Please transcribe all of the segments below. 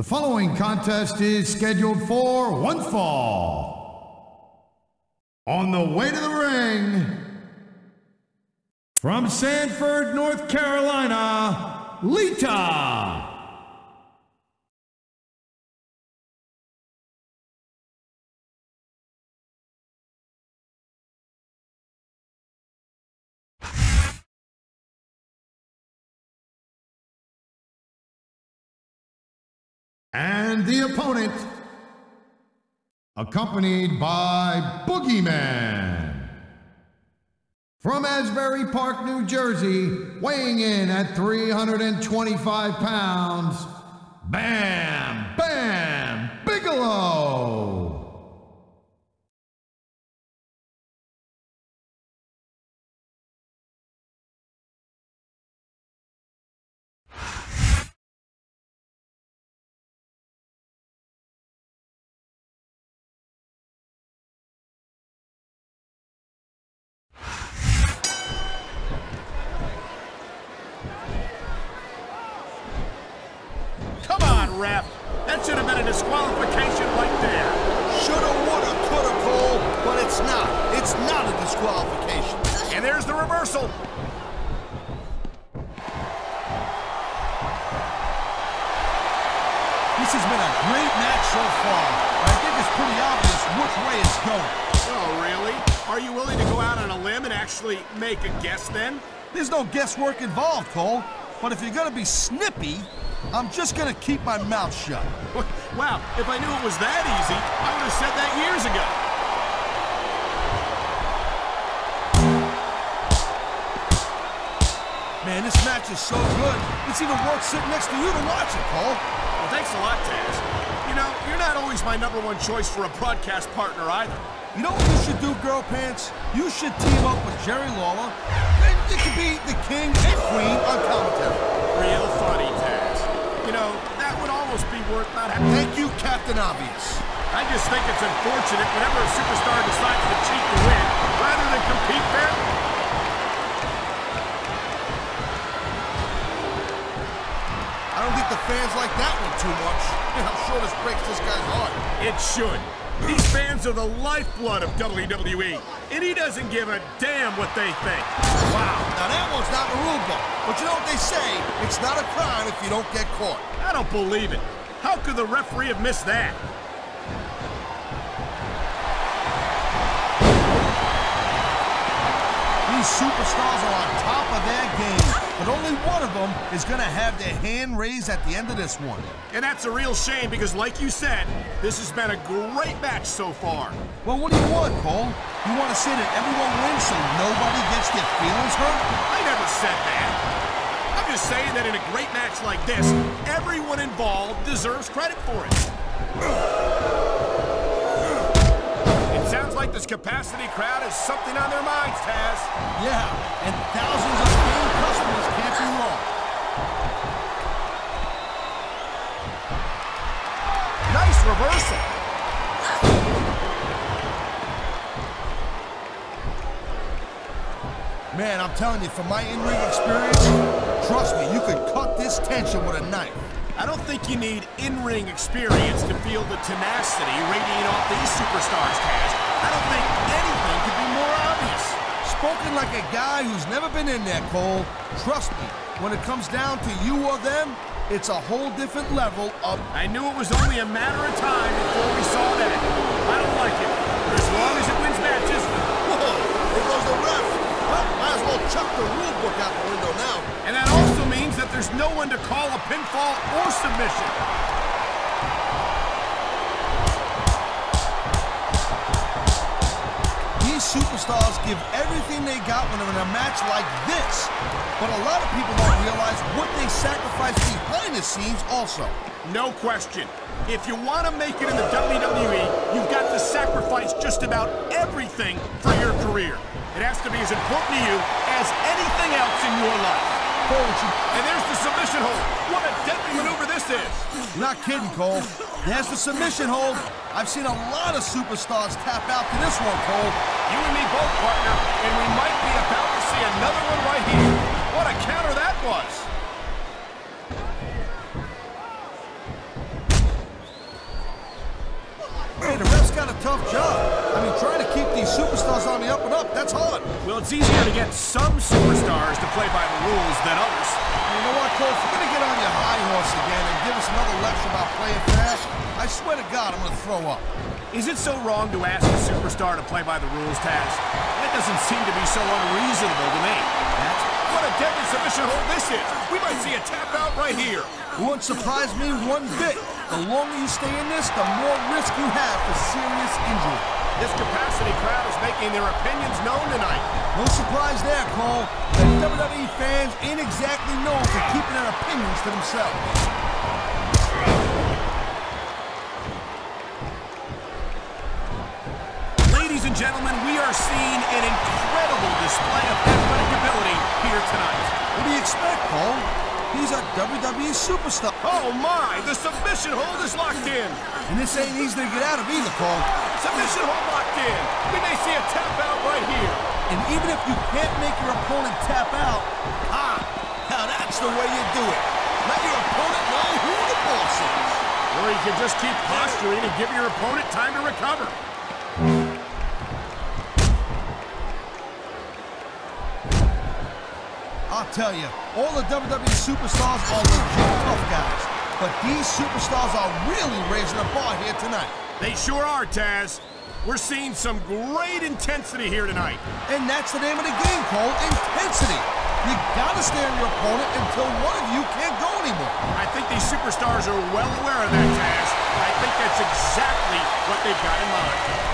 The following contest is scheduled for one fall. On the way to the ring, from Sanford, North Carolina, Lita. And the opponent, accompanied by Boogeyman. From Asbury Park, New Jersey, weighing in at 325 pounds, Bam Bam Bigelow. Ref, that should have been a disqualification right there. Shoulda, woulda, coulda, Cole, but it's not. It's not a disqualification. And there's the reversal. This has been a great match so far. I think it's pretty obvious which way it's going. Oh, really? Are you willing to go out on a limb and actually make a guess then? There's no guesswork involved, Cole. But if you're gonna be snippy, I'm just gonna keep my mouth shut. Wow, if I knew it was that easy, I would have said that years ago. Man, this match is so good, it's even worth sitting next to you to watch it, Cole. Well, thanks a lot, Taz. You know, you're not always my #1 choice for a broadcast partner either. You know what you should do, Girl Pants? You should team up with Jerry Lawler, and you could be the king and queen on commentary. Real funny, Taz. You know, that would almost be worth not having. Thank you, Captain Obvious. I just think it's unfortunate whenever a superstar decides to cheat to win, rather than compete fairly. I don't think the fans like that one too much. I'm sure this breaks this guy's heart. It should. These fans are the lifeblood of WWE, and he doesn't give a damn what they think. Wow, now that one's not in the rule book. But you know what they say, it's not a crime if you don't get caught. I don't believe it. How could the referee have missed that? These superstars are on top of their game, but only one of them is going to have their hand raised at the end of this one. And that's a real shame because, like you said, this has been a great match so far. Well, what do you want, Cole? You want to say that everyone wins so nobody gets their feelings hurt? I never said that. I'm just saying that in a great match like this, everyone involved deserves credit for it. It sounds like this capacity crowd has something on their minds, Taz. Yeah, and thousands of paying customers can't be wrong. Nice reversal. Man, I'm telling you, from my in-ring experience, trust me, you could cut this tension with a knife. I don't think you need in-ring experience to feel the tenacity radiating off these superstars, Taz. I don't think anything could be more obvious. Spoken like a guy who's never been in there, Cole. Trust me, when it comes down to you or them, it's a whole different level of... I knew it was only a matter of time before we saw that. I don't like it. But as long as it wins matches... Whoa, there goes the ref. Well, might as well chuck the rule book out the window now. And that also means that there's no one to call a pinfall or submission. These superstars give everything they got when they're in a match like this. But a lot of people don't realize what they sacrifice behind the scenes also. No question. If you want to make it in the WWE, you've got to sacrifice just about everything for your career. It has to be as important to you as anything else in your life. And there's the submission hold. What a deadly maneuver this is. You're not kidding, Cole. There's the submission hold. I've seen a lot of superstars tap out to this one, Cole. You and me both, partner, and we might be about to see another one right here. What a counter that was. Hey, the ref's got a tough job. I mean, trying to keep these superstars on the up and up, that's hard. Well, it's easier to get some superstars to play by the rules than others. You know what, Cole? If you're going to get on your high horse again and give us another lecture about playing fast, I swear to God, I'm going to throw up. Is it so wrong to ask a superstar to play by the rules, Taz? That doesn't seem to be so unreasonable to me. What a deadly submission hold this is. We might see a tap out right here. It wouldn't surprise me one bit. The longer you stay in this, the more risk you have for serious injury. This capacity crowd is making their opinions known tonight. No surprise there, Cole. The WWE fans ain't exactly known for keeping their opinions to themselves. Ladies and gentlemen, we are seeing an incredible display of athletic ability here tonight. What do you expect, Cole? He's a WWE superstar. Oh my, the submission hold is locked in. And this ain't easy to get out of either, Cole. Submission hold locked in. We may see a tap out right here. And even if you can't make your opponent tap out, now that's the way you do it. Let your opponent know who the boss is. Or you can just keep posturing and give your opponent time to recover. I'll tell you, all the WWE superstars are legit tough guys. But these superstars are really raising the bar here tonight. They sure are, Taz. We're seeing some great intensity here tonight. And that's the name of the game, Cole, intensity. You gotta stay on your opponent until one of you can't go anymore. I think these superstars are well aware of that, Taz. I think that's exactly what they've got in mind.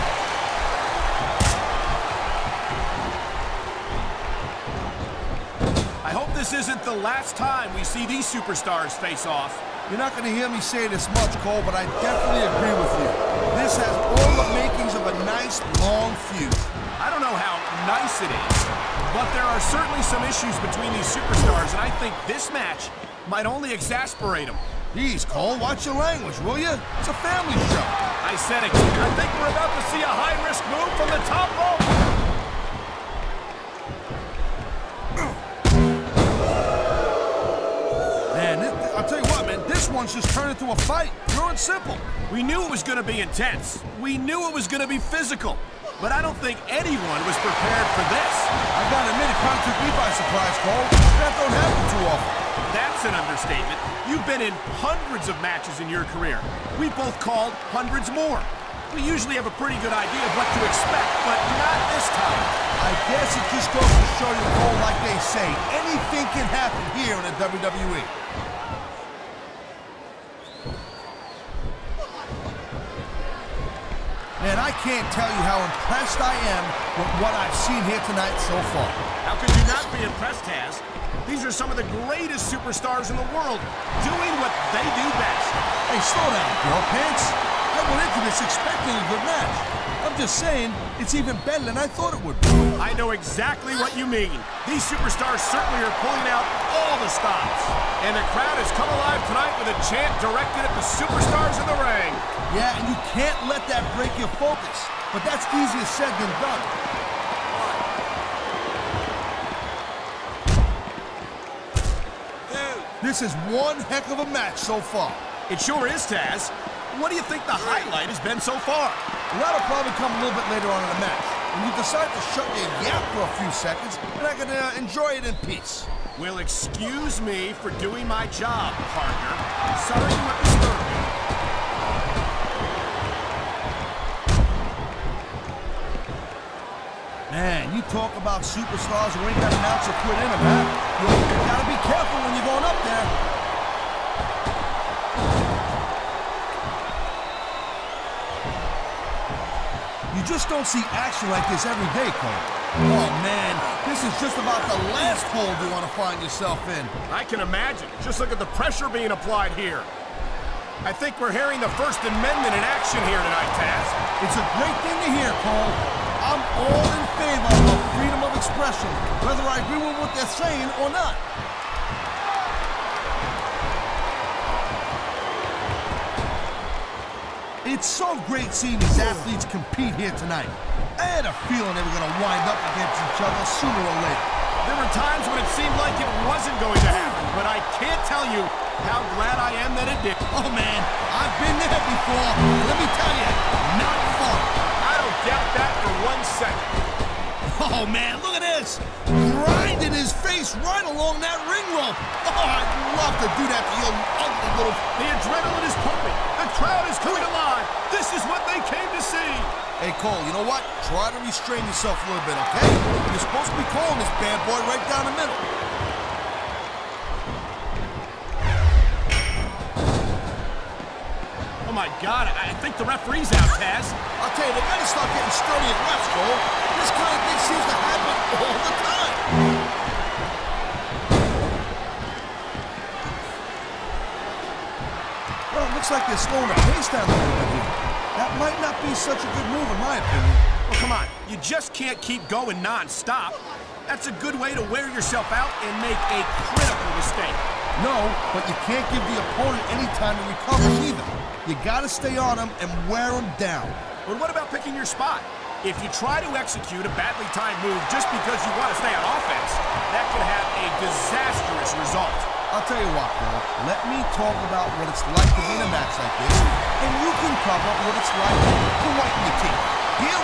I hope this isn't the last time we see these superstars face off. You're not going to hear me say this much, Cole, but I definitely agree with you. This has all the makings of a nice, long feud. I don't know how nice it is, but there are certainly some issues between these superstars, and I think this match might only exasperate them. Jeez, Cole, watch your language, will you? It's a family show. I said it. I think we're about to see a high-risk move from the top rope. I'll tell you what, man, this one's just turned into a fight, pure and simple. We knew it was going to be intense. We knew it was going to be physical. But I don't think anyone was prepared for this. I gotta admit, it kind of took me by surprise, Cole. That don't happen too often. That's an understatement. You've been in hundreds of matches in your career. We've both called hundreds more. We usually have a pretty good idea of what to expect, but not this time. I guess it just goes to show you, Cole, like they say, anything can happen here in the WWE. Man, I can't tell you how impressed I am with what I've seen here tonight so far. How could you not be impressed, Taz? These are some of the greatest superstars in the world, doing what they do best. Hey, slow down, girl pants. I went into this expecting a good match. I'm just saying, it's even better than I thought it would be. I know exactly what you mean. These superstars certainly are pulling out all the stops. And the crowd has come alive tonight with a chant directed at the superstars in the ring. Yeah, and you can't let that break your focus. But that's easier said than done. This is one heck of a match so far. It sure is, Taz. What do you think the highlight has been so far? Well, that'll probably come a little bit later on in the match. When you decide to shut your yap for a few seconds, and I can enjoy it in peace. Well, excuse me for doing my job, partner. Sorry to disturb you. Man, you talk about superstars who ain't got an ounce of quit in them, huh? You gotta be careful when you're going up there. You just don't see action like this every day, Cole. Oh, man, this is just about the last hold you want to find yourself in. I can imagine. Just look at the pressure being applied here. I think we're hearing the First Amendment in action here tonight, Taz. It's a great thing to hear, Cole. I'm all in favor of freedom of expression, whether I agree with what they're saying or not. It's so great seeing these athletes compete here tonight. I had a feeling they were going to wind up against each other sooner or later. There were times when it seemed like it wasn't going to happen, but I can't tell you how glad I am that it did. Oh, man, I've been there before. Let me tell you, not fun. I don't doubt that for 1 second. Oh, man, look at this. Grinding his face right along that ring rope. Oh, I'd love to do that to you ugly little... The adrenaline is pumping. The crowd is coming alive. This is what they came to see. Hey, Cole, you know what? Try to restrain yourself a little bit, okay? You're supposed to be calling this bad boy right down the middle. Oh, my God. I think the referee's out, Taz. I'll tell you, they gotta start getting sturdy at refs, Cole. This kind of thing seems to happen all the time. Well, it looks like they're slowing the pace down a little bit here. That might not be such a good move, in my opinion. Well, come on. You just can't keep going non-stop. That's a good way to wear yourself out and make a critical mistake. No, but you can't give the opponent any time to recover either. You gotta stay on them and wear them down. But what about picking your spot? If you try to execute a badly timed move just because you want to stay on offense, that could have a disastrous result. I'll tell you what, Cole. Let me talk about what it's like to be in a match like this, and you can cover what it's like to whiten your teeth. Deal?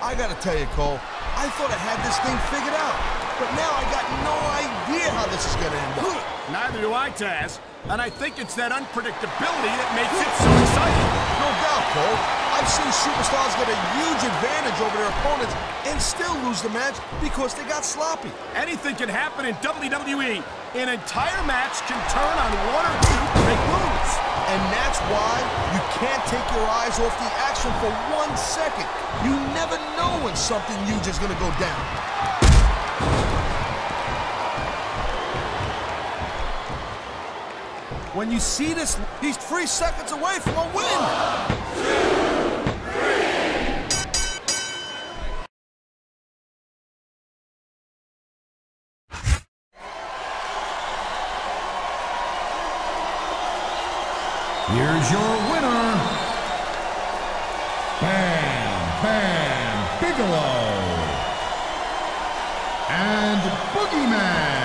I gotta tell you, Cole, I thought I had this thing figured out, but now I got no idea how this is gonna end up. Neither do I, Taz. And I think it's that unpredictability that makes it so exciting. No doubt, Cole. I've seen superstars get a huge advantage over their opponents and still lose the match because they got sloppy. Anything can happen in WWE. An entire match can turn on one or two big moves. And that's why you can't take your eyes off the action for 1 second. You never know when something huge is gonna go down. When you see this, he's 3 seconds away from a win. 1, 2, 3. Here's your winner, Bam Bam Bigelow and Boogeyman.